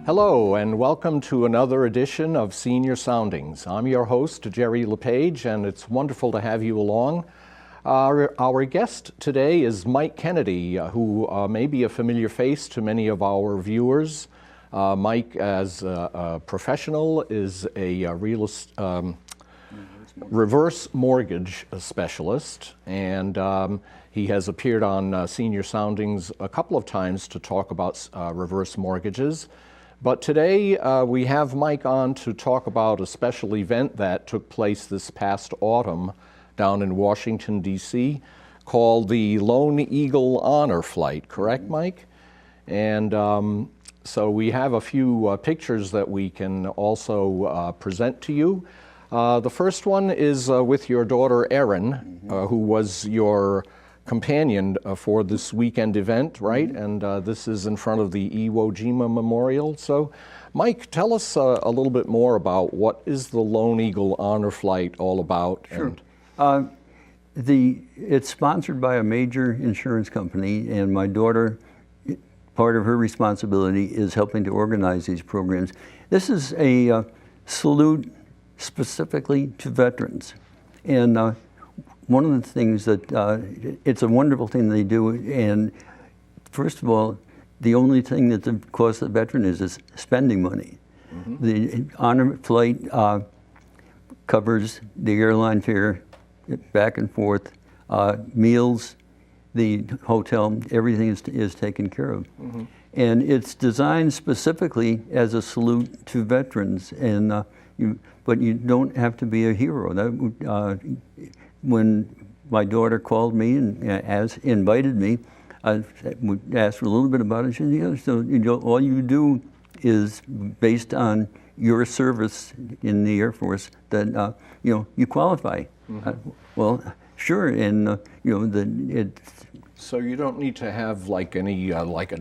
Hello and welcome to another edition of Senior Soundings. I'm your host, Jerry LePage, and it's wonderful to have you along. Our guest today is Mike Kennedy, who may be a familiar face to many of our viewers. Mike, as a professional, is a reverse mortgage specialist, and he has appeared on Senior Soundings a couple of times to talk about reverse mortgages. But today we have Mike on to talk about a special event that took place this past autumn down in Washington, D.C., called the Lone Eagle Honor Flight, correct, Mike? And so we have a few pictures that we can also present to you. The first one is with your daughter, Erin, who was your companion for this weekend event, right? And this is in front of the Iwo Jima Memorial. So, Mike, tell us a little bit more about what is the Lone Eagle Honor Flight all about? Sure. It's sponsored by a major insurance company, and my daughter, part of her responsibility is helping to organize these programs. This is a salute specifically to veterans. And one of the things that, it's a wonderful thing they do, and first of all, the only thing that costs the veteran is spending money. The honor flight covers the airline fare, back and forth, meals, the hotel, everything is taken care of. And it's designed specifically as a salute to veterans, and but you don't have to be a hero. When my daughter called me and invited me, I asked her a little bit about it. She said, yeah, so all you do is based on your service in the Air Force that you qualify. Well, sure, and So you don't need to have like any like a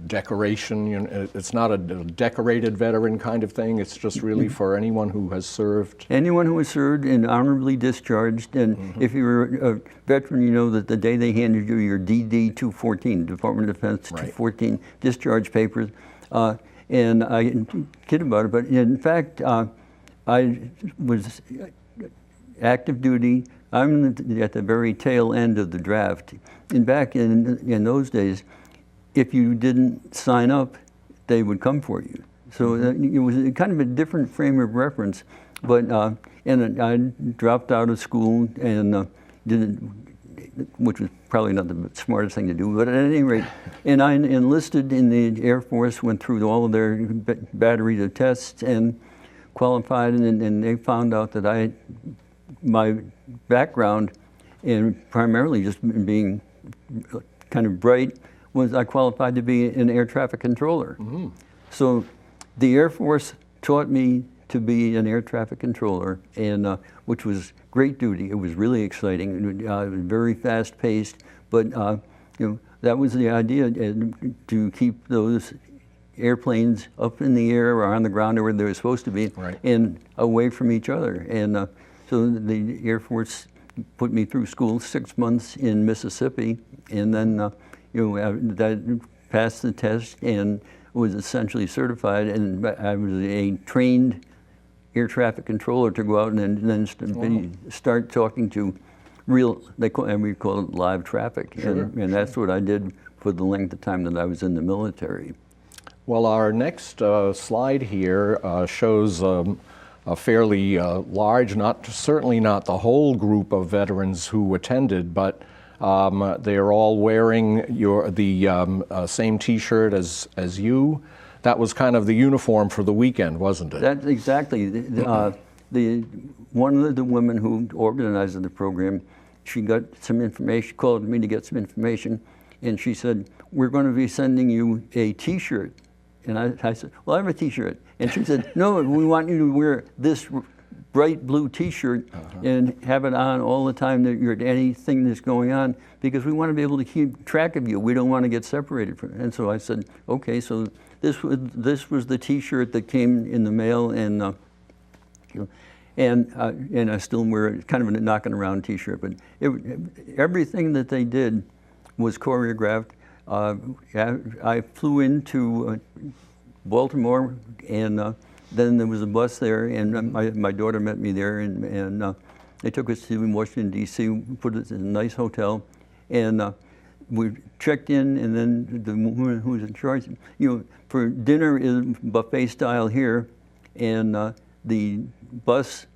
decoration. It's not a decorated veteran kind of thing. It's just really for anyone who has served. Anyone who has served and honorably discharged. And if you're a veteran, you know that the day they handed you your DD-214, Department of Defense 214 discharge papers, and I kid about it, but in fact, I was active duty. I'm at the very tail end of the draft. And back in those days, if you didn't sign up, they would come for you. So it was kind of a different frame of reference. But and I dropped out of school and which was probably not the smartest thing to do. But at any rate, and I enlisted in the Air Force, went through all of their batteries of tests and qualified. And they found out that my background, and primarily just being kind of bright, was I qualified to be an air traffic controller. So the Air Force taught me to be an air traffic controller, and which was great duty. It was really exciting. It was very fast paced, but that was the idea, to keep those airplanes up in the air or on the ground or where they were supposed to be, and away from each other. And so the Air Force put me through school, 6 months in Mississippi, and then that passed the test and was essentially certified, and I was a trained air traffic controller to go out and then start talking to real, we call it live traffic, and that's what I did for the length of time that I was in the military. Well, our next slide here shows a fairly large, certainly not the whole group of veterans who attended, but they are all wearing the same T-shirt as you. That was kind of the uniform for the weekend, wasn't it? That's exactly. One of the women who organized the program, she got some information, called me to get some information, and she said, "We're going to be sending you a T-shirt." And I said, "Well, I have a T-shirt." And she said, "No, we want you to wear this bright blue T-shirt and have it on all the time that you're at anything that's going on, because we want to be able to keep track of you. We don't want to get separated from it." And so I said, "Okay." So this was the T-shirt that came in the mail, and I still wear it, kind of a knocking around T-shirt. But everything that they did was choreographed. I flew into Baltimore, and then there was a bus there, and my daughter met me there, and they took us to Washington, D.C., put us in a nice hotel, and we checked in, and then the woman who was in charge, for dinner is buffet style here, and the bus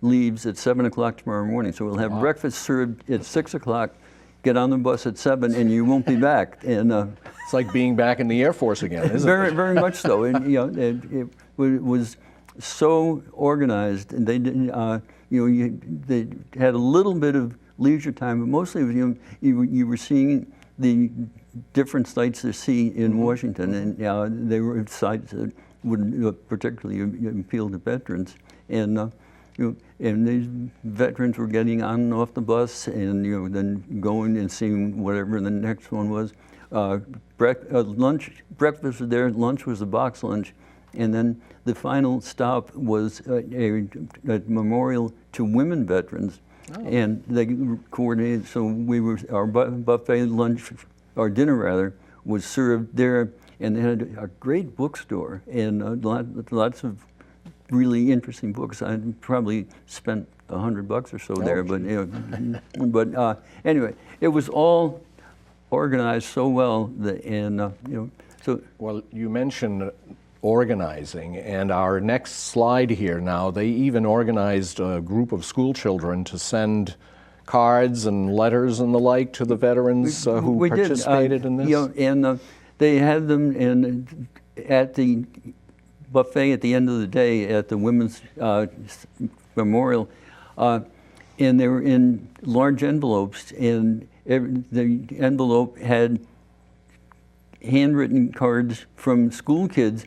leaves at 7 o'clock tomorrow morning. So we'll have breakfast served at 6 o'clock, get on the bus at 7, and you won't be back. And it's like being back in the Air Force again, isn't very, it? very much so. And, it was so organized, and they didn't, they had a little bit of leisure time, but mostly it was, you were seeing the different sites to see in Washington, and they were sites that would particularly appeal to veterans. And and these veterans were getting on and off the bus, and then going and seeing whatever the next one was. Breakfast was there, lunch was a box lunch, and then the final stop was a memorial to women veterans. Oh. And they coordinated, so our buffet lunch, our dinner rather, was served there, and they had a great bookstore and lots of really interesting books. I probably spent $100 or so there, but anyway, it was all organized so well that, so. Well, you mentioned organizing, and our next slide here now, they even organized a group of school children to send cards and letters and the like to the veterans who participated in this. And they had them at the buffet at the end of the day at the Women's Memorial, and they were in large envelopes, and the envelope had handwritten cards from school kids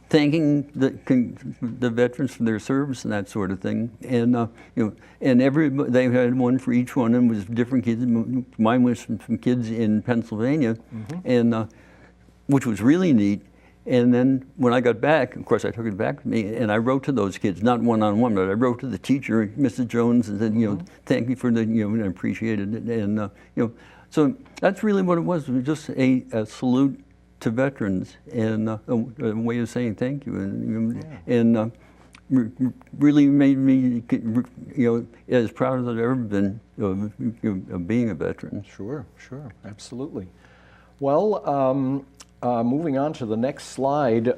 thanking the veterans for their service and that sort of thing. And and they had one for each one, and was different kids. Mine was from kids in Pennsylvania, and which was really neat. And then when I got back, of course, I took it back with me, and I wrote to those kids, not one-on-one, but I wrote to the teacher, Mrs. Jones, and said, thank you for the, and I appreciated it. And, so that's really what it was. It was just a salute to veterans, and a way of saying thank you. And really made me, as proud as I've ever been of being a veteran. Sure, absolutely. Well, moving on to the next slide,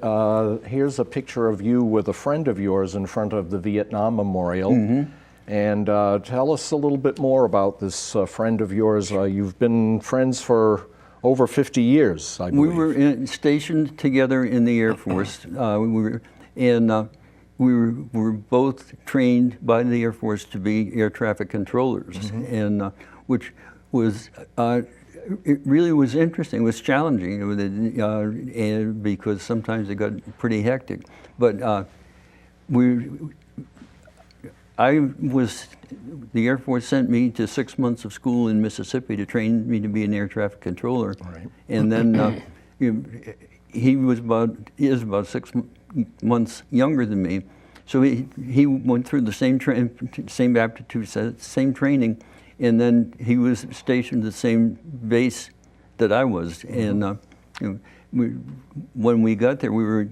here's a picture of you with a friend of yours in front of the Vietnam Memorial. And tell us a little bit more about this friend of yours. You've been friends for over 50 years, I believe. We were stationed together in the Air Force. We were both trained by the Air Force to be air traffic controllers, and which was it really was interesting. It was challenging, because sometimes it got pretty hectic. But the Air Force sent me to 6 months of school in Mississippi to train me to be an air traffic controller. Right. And then he is about 6 months younger than me, so he went through the same aptitude, same training. And then he was stationed at the same base that I was. And when we got there, we were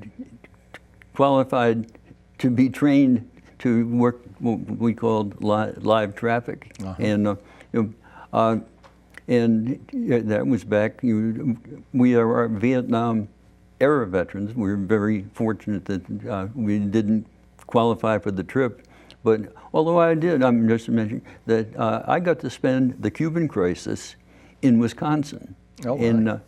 qualified to be trained to work what we called live traffic. And that was back. We are our Vietnam era veterans. We're very fortunate that we didn't qualify for the trip. But although I did, I'm just mentioning that I got to spend the Cuban crisis in Wisconsin. Oh, and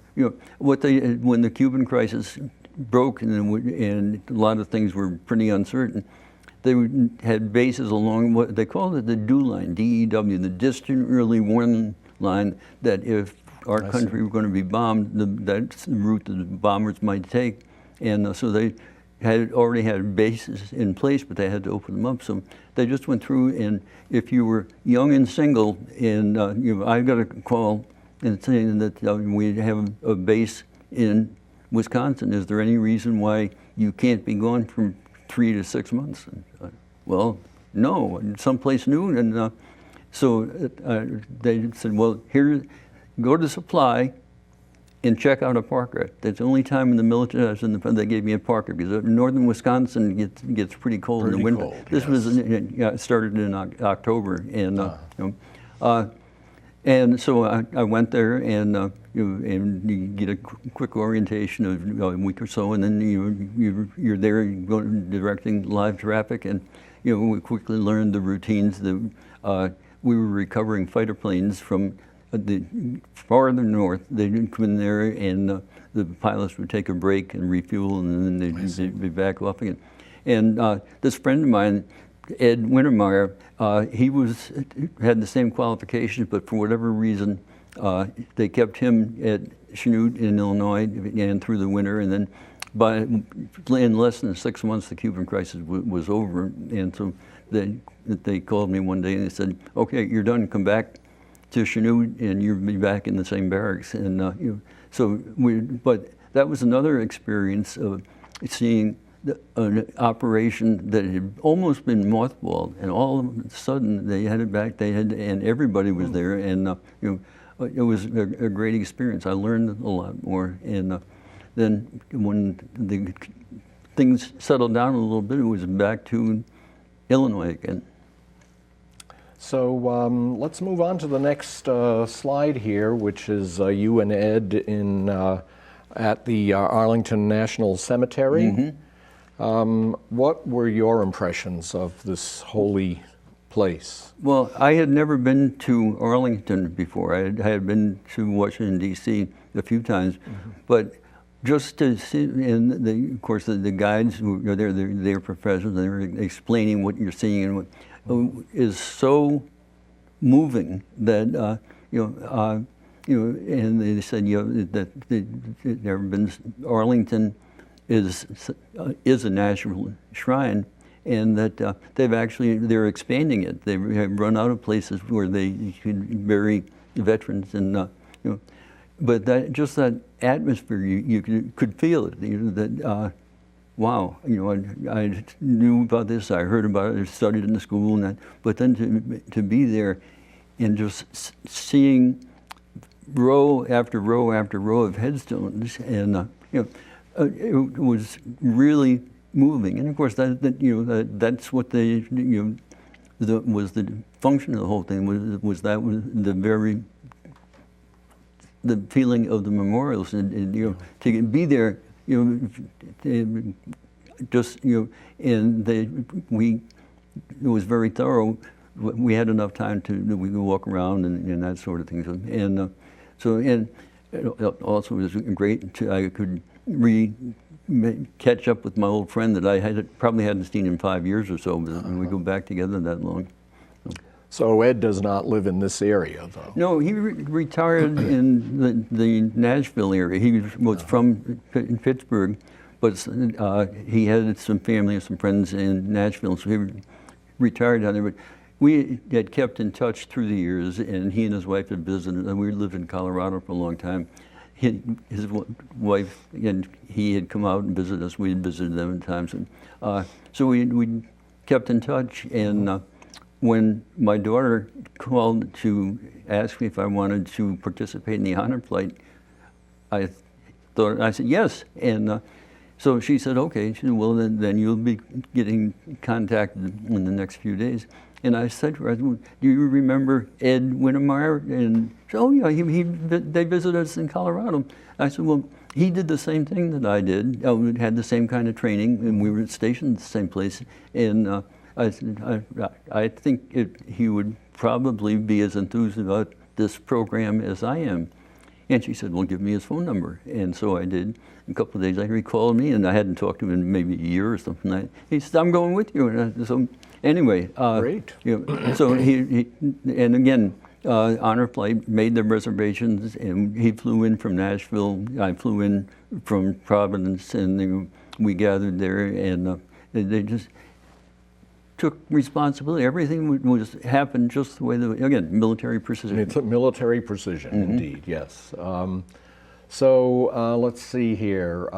when the Cuban crisis broke and a lot of things were pretty uncertain, they had bases along what they called it the DEW line, D-E-W, the distant early warning line, that if our country were going to be bombed, that's the route that the bombers might take. And so they had already had bases in place, but they had to open them up. So they just went through, and if you were young and single, and I got a call and saying that we have a base in Wisconsin. Is there any reason why you can't be gone from 3 to 6 months? And, well, no, someplace new. And so they said, well, here, go to supply, and check out a Parker. That's the only time in the military I was in the front they gave me a Parker, because northern Wisconsin gets pretty cold in the winter. Cold, this yes. was started in October, and so I went there, and you get a quick orientation of a week or so, and then you're there directing live traffic, and we quickly learned the routines. We were recovering fighter planes from the farther north. They'd come in there, and the pilots would take a break and refuel, and then they'd be back off again. And this friend of mine, Ed Wintermeyer, he had the same qualifications, but for whatever reason, they kept him at Chanute in Illinois and through the winter, and then in less than 6 months, the Cuban crisis was over, and so they called me one day and they said, "Okay, you're done. Come back to Chanute, and you'll be back in the same barracks." And but that was another experience of seeing an operation that had almost been mothballed, and all of a sudden they had it back. And everybody was there, and it was a great experience. I learned a lot more, and then when the things settled down a little bit, it was back to Illinois again. So let's move on to the next slide here, which is you and Ed at the Arlington National Cemetery. Mm-hmm. What were your impressions of this holy place? Well, I had never been to Arlington before. I had been to Washington, D.C. a few times, but just to see, and of course the guides, they're professionals, and they're explaining what you're seeing, and what is so moving that and they said that Arlington is a national shrine, and that they're expanding it. They have run out of places where they could bury veterans, and but that atmosphere, you could feel it. That wow, I knew about this, I heard about it, I studied it in the school, and that, but then to be there and just seeing row after row after row of headstones, and it was really moving. And of course, that's what was the function of the whole thing. Was the feeling of the memorials, and to be there, it was very thorough. We had enough time we could walk around and that sort of thing. And also it was great I could catch up with my old friend that I probably hadn't seen in 5 years or so, and we go back together that long. So Ed does not live in this area, though? No, he retired in the Nashville area. He was from Pittsburgh, but he had some family and some friends in Nashville, so he retired down there. But we had kept in touch through the years, and he and his wife had visited. And we lived in Colorado for a long time. His wife and he had come out and visited us. We had visited them at times, and so we kept in touch. And when my daughter called to ask me if I wanted to participate in the honor flight, I said yes, and so she said okay. She said, well, then you'll be getting contacted in the next few days. And I said to her, do you remember Ed Wintermeyer? And she said, oh yeah, they visited us in Colorado. I said, well, he did the same thing that I did. We had the same kind of training, and we were stationed at the same place. And I think he would probably be as enthused about this program as I am. And she said, well, give me his phone number. And so I did. A couple of days later, he called me, and I hadn't talked to him in maybe a year or something. He said, I'm going with you. And so anyway. Great. So he and again, Honor Flight made the reservations, and he flew in from Nashville. I flew in from Providence, and we gathered there, and they just took responsibility. Everything happened just the way again, military precision. It's military precision, indeed, yes. So let's see here.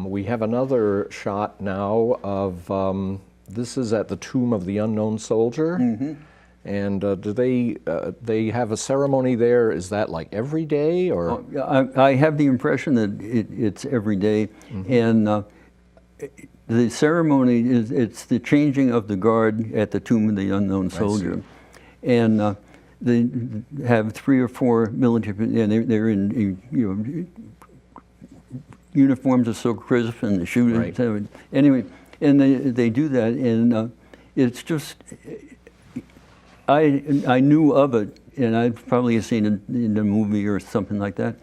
We have another shot now of, this is at the Tomb of the Unknown Soldier. Mm-hmm. And do they have a ceremony there? Is that like every day, or? I have the impression that it's every day, mm-hmm. And the ceremony it's the changing of the guard at the tomb of the unknown soldier, and they have 3 or 4 military, and they're in uniforms are so crisp and the shooting. Right. Anyway, and they do that, and it's just I knew of it, and I've probably seen it in a movie or something like that,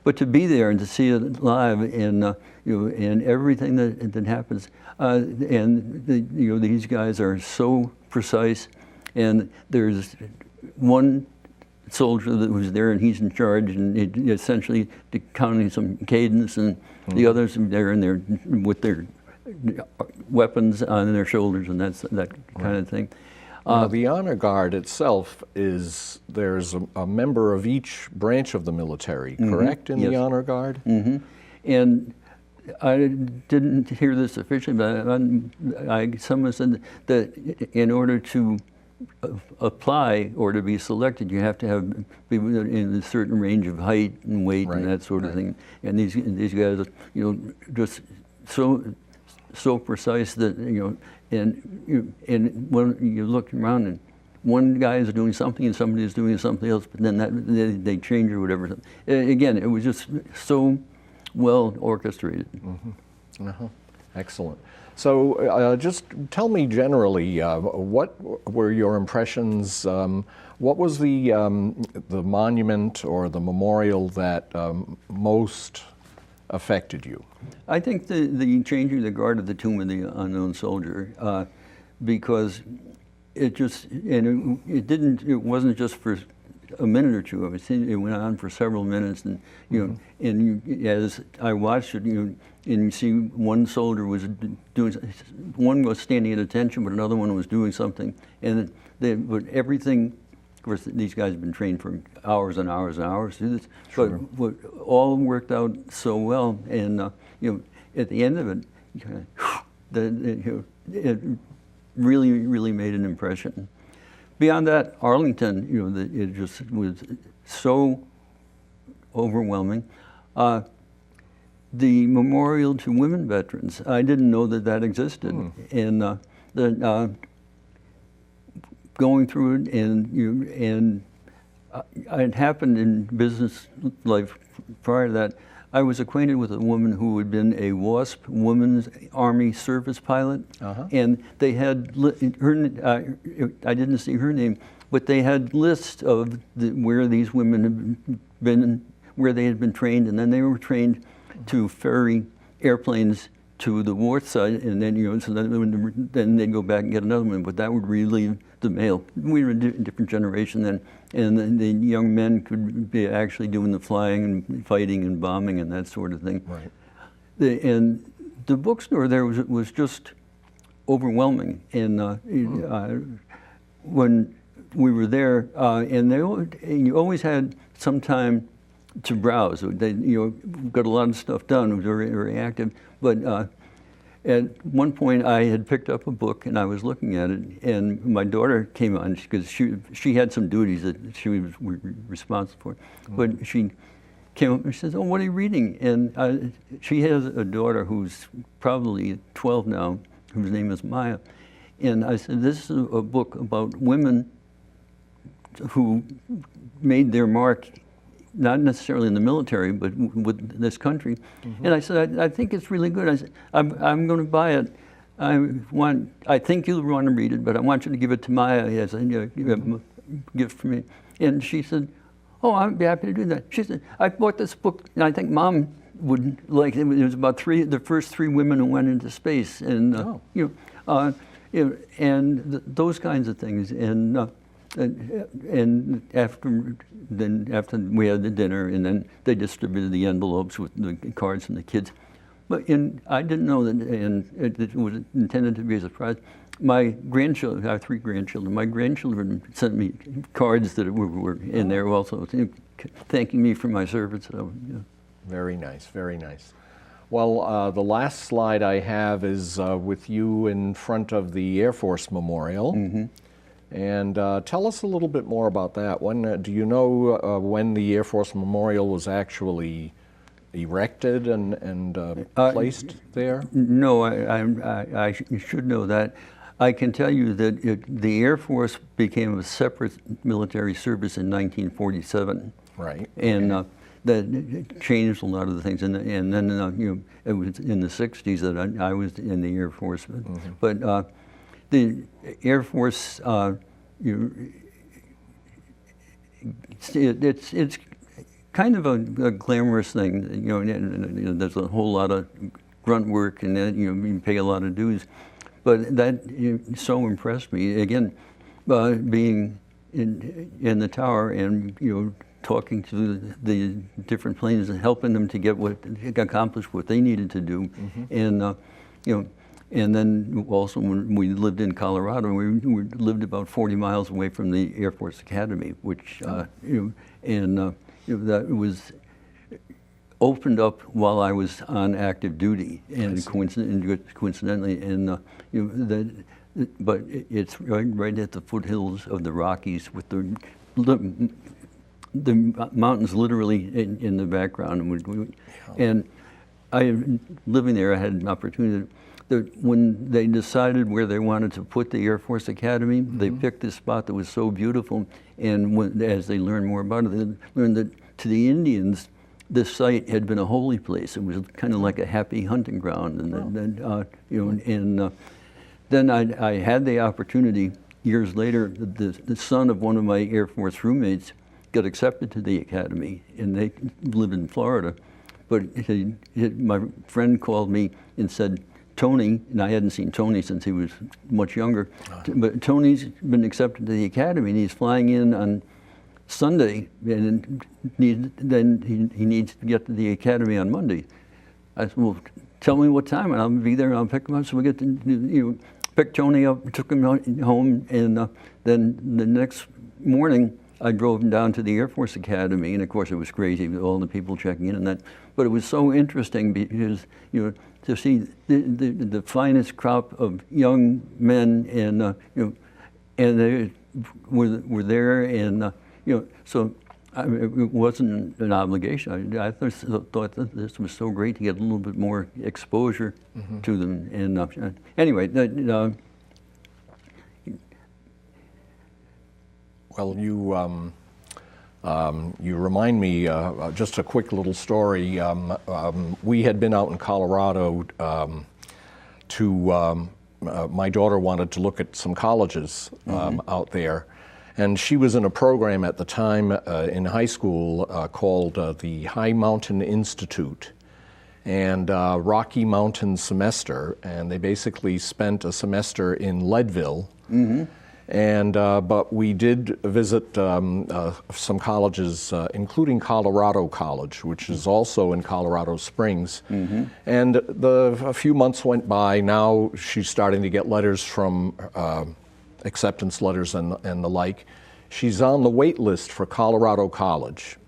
but to be there and to see it live, and and everything that happens, and these guys are so precise, and there's one soldier that was there, and he's in charge, and essentially counting some cadence, and the others are there, and they're with their weapons on their shoulders, and that kind of thing. Now, the honor guard itself there's a member of each branch of the military, correct, in the honor guard? Mm-hmm. And I didn't hear this officially, but someone said that in order to apply or to be selected, you have to be in a certain range of height and weight and that sort of thing. And these guys, just so precise that and when you look around and one guy is doing something and somebody is doing something else, but then they change or whatever. Again, it was just so well orchestrated. Mm-hmm. Uh-huh. Excellent. So just tell me generally, what were your impressions? What was the monument or the memorial that most affected you? I think the changing the guard of the tomb of the unknown soldier, because it wasn't just for a minute or two of it. It went on for several minutes, and as I watched it, and you see one soldier was one was standing at attention, but another one was doing something, and but everything. Of course, these guys have been trained for hours and hours and hours to do this, but all worked out so well, and at the end of it, it really made an impression. Beyond that, Arlington, it just was so overwhelming. The memorial to women veterans, I didn't know that existed, and going through it, and it happened in business life prior to that. I was acquainted with a woman who had been a WASP, Women's Army Service Pilot, and they had her. I didn't see her name, but they had lists of where these women had been, where they had been trained, and then they were trained to ferry airplanes to the war side, and then so then they'd go back and get another one. But that would relieve the male. We were a different generation then, and the young men could be actually doing the flying and fighting and bombing and that sort of thing. Right. And the bookstore there was just overwhelming. And when we were there, and you always had some time to browse. They got a lot of stuff done. It was very, very active. But at one point, I had picked up a book and I was looking at it, and my daughter came on because she had some duties that she was responsible for. But she came up and she says, "Oh, what are you reading?" And she has a daughter who's probably 12 now, whose name is Maya. And I said, "This is a book about women who made their mark, not necessarily in the military, but with this country." And I said, I think it's really good. I said, I'm going to buy it. I think you'll want to read it, but I want you to give it to Maya as a gift for me. And she said, "Oh, I'd be happy to do that." She said, "I bought this book, and I think Mom would like it." It was about the first 3 women who went into space, and and those kinds of things. And after we had the dinner, and then they distributed the envelopes with the cards from the kids. But I didn't know that, and it was intended to be a surprise. My grandchildren, I have 3 grandchildren. My grandchildren sent me cards that were in there also, thanking me for my service. So, Very nice, very nice. Well, the last slide I have is with you in front of the Air Force Memorial. And tell us a little bit more about that. When do you know when the Air Force Memorial was actually erected and placed there? No, I should know that. I can tell you that the Air Force became a separate military service in 1947. Right. And that changed a lot of the things. And then it was in the 60s that I was in the Air Force. But the Air Force, it's kind of a glamorous thing, and there's a whole lot of grunt work, and then you pay a lot of dues. But that so impressed me. Again, being in the tower and talking to the different planes and helping them to accomplish what they needed to do, and and then also when we lived in Colorado, we lived about 40 miles away from the Air Force Academy, which that was opened up while I was on active duty, and coincidentally, and but it's right at the foothills of the Rockies, with the mountains literally in the background. And living there, I had an opportunity. When they decided where they wanted to put the Air Force Academy, they picked this spot that was so beautiful. And as they learned more about it, they learned that to the Indians, this site had been a holy place. It was kind of like a happy hunting ground. And then I had the opportunity years later. The son of one of my Air Force roommates got accepted to the academy, and they live in Florida. But my friend called me and said, Tony, and I hadn't seen Tony since he was much younger, but Tony's been accepted to the academy, and he's flying in on Sunday, and then he needs to get to the academy on Monday. I said, well, tell me what time, and I'll be there, and I'll pick him up. So we get to pick Tony up, took him home, and then the next morning, I drove him down to the Air Force Academy, and of course it was crazy with all the people checking in and that. But it was so interesting because to see the finest crop of young men, and and they were there, and so it wasn't an obligation. I thought that this was so great to get a little bit more exposure to them. And anyway. Well, you remind me, just a quick little story. We had been out in Colorado my daughter wanted to look at some colleges out there. And she was in a program at the time in high school called the High Mountain Institute and Rocky Mountain Semester. And they basically spent a semester in Leadville. And but we did visit some colleges, including Colorado College, which is also in Colorado Springs. And a few months went by. Now she's starting to get letters from acceptance letters and the like. She's on the wait list for Colorado College,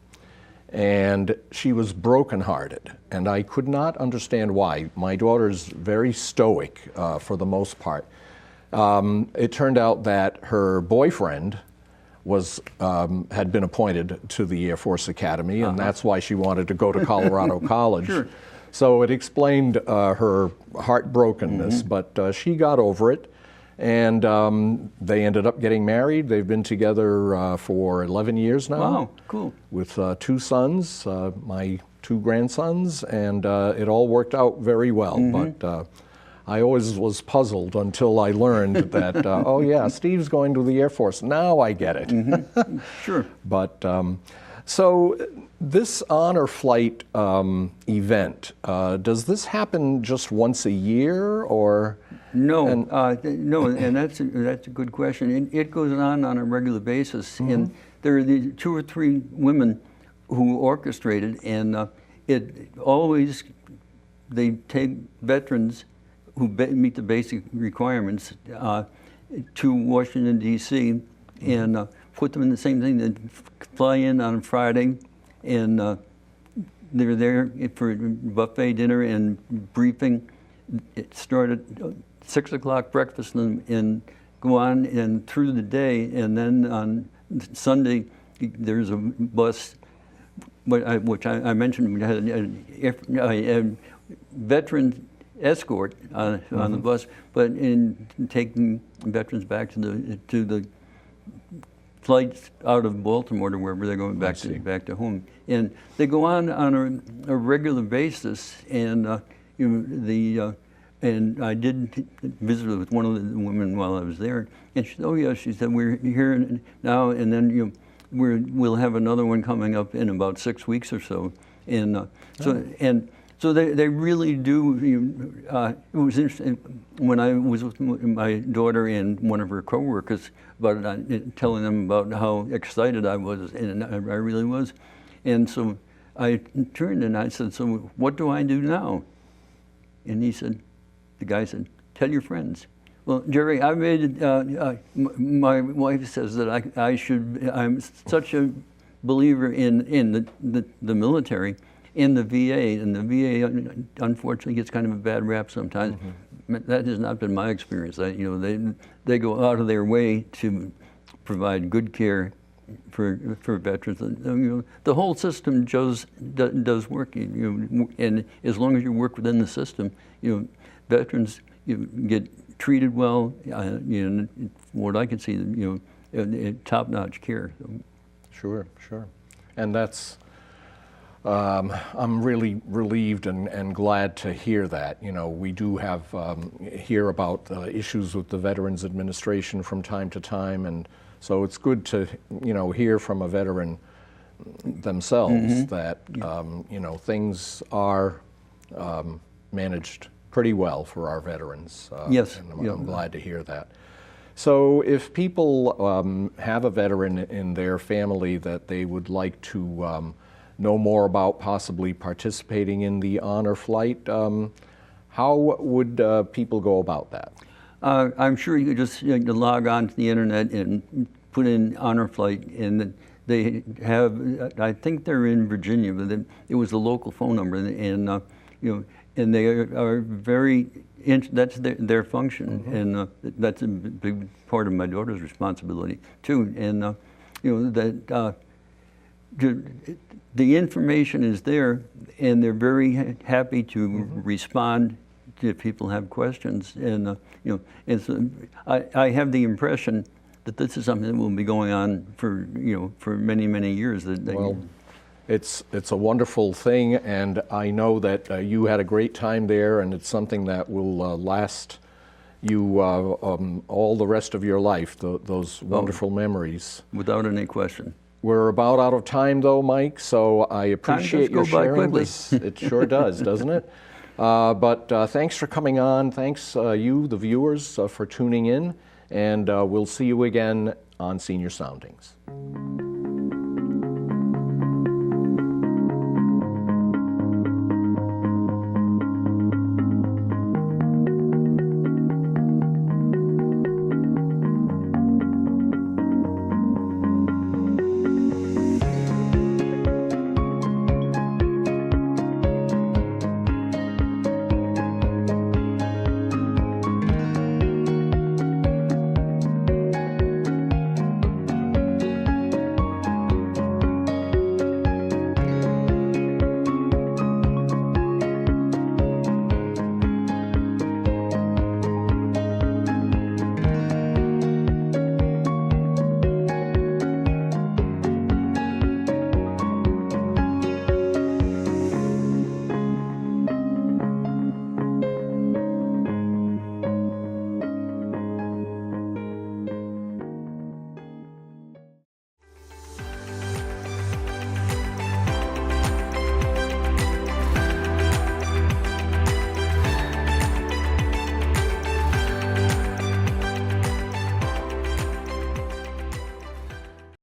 and she was brokenhearted. And I could not understand why. My daughter's very stoic for the most part. It turned out that her boyfriend had been appointed to the Air Force Academy, and that's why she wanted to go to Colorado College. Sure. So it explained her heartbrokenness, but she got over it, and they ended up getting married. They've been together for 11 years now. Wow, cool. With 2 sons, my 2 grandsons, and it all worked out very well. But I always was puzzled until I learned that, oh yeah, Steve's going to the Air Force. Now I get it. Sure. But so this honor flight event, does this happen just once a year, or? No, no, and that's a good question. It goes on a regular basis, and there are the 2 or 3 women who orchestrated, and it always, they take veterans who meet the basic requirements to Washington, D.C., and put them in the same thing. They fly in on Friday, and they're there for buffet dinner and briefing. It started 6 o'clock breakfast, and go on and through the day, and then on Sunday there's a bus, which I mentioned, we had a veteran escort on the bus, but in taking veterans back to the flights out of Baltimore to wherever they're going back to home, and they go on a regular basis, and and I did visit with one of the women while I was there, and she said, "Oh yeah," she said, "we're here now, and then we'll have another one coming up in about 6 weeks or so," and so they really do. It was interesting when I was with my daughter and one of her coworkers about telling them about how excited I was, and I really was, and so I turned and I said, "So what do I do now?" And the guy said, "Tell your friends." Well, Jerry, I made my wife says that I'm such a believer in the military, in the VA, and the VA unfortunately gets kind of a bad rap sometimes. That has not been my experience. They go out of their way to provide good care for veterans. The whole system does work, and as long as you work within the system, veterans get treated well. From what I can see, top-notch care. Sure, and that's. I'm really relieved and glad to hear that. We do have hear about issues with the Veterans Administration from time to time, and so it's good to hear from a veteran themselves that things are managed pretty well for our veterans. Yes, and I'm glad to hear that. So if people have a veteran in their family that they would like to know more about possibly participating in the honor flight, how would people go about that? I'm sure you could just log on to the internet and put in honor flight, and they have. I think they're in Virginia, but it was a local phone number, and and they are very. That's their function, and that's a big part of my daughter's responsibility too. And that. The information is there, and they're very happy to respond if people have questions. And and so I have the impression that this is something that will be going on for many years. Well, it's a wonderful thing, and I know that you had a great time there, and it's something that will last you all the rest of your life. Those wonderful memories, without any question. We're about out of time, though, Mike, so I appreciate your sharing this. It sure does, doesn't it? But thanks for coming on. Thanks, you, the viewers, for tuning in, and we'll see you again on Senior Soundings.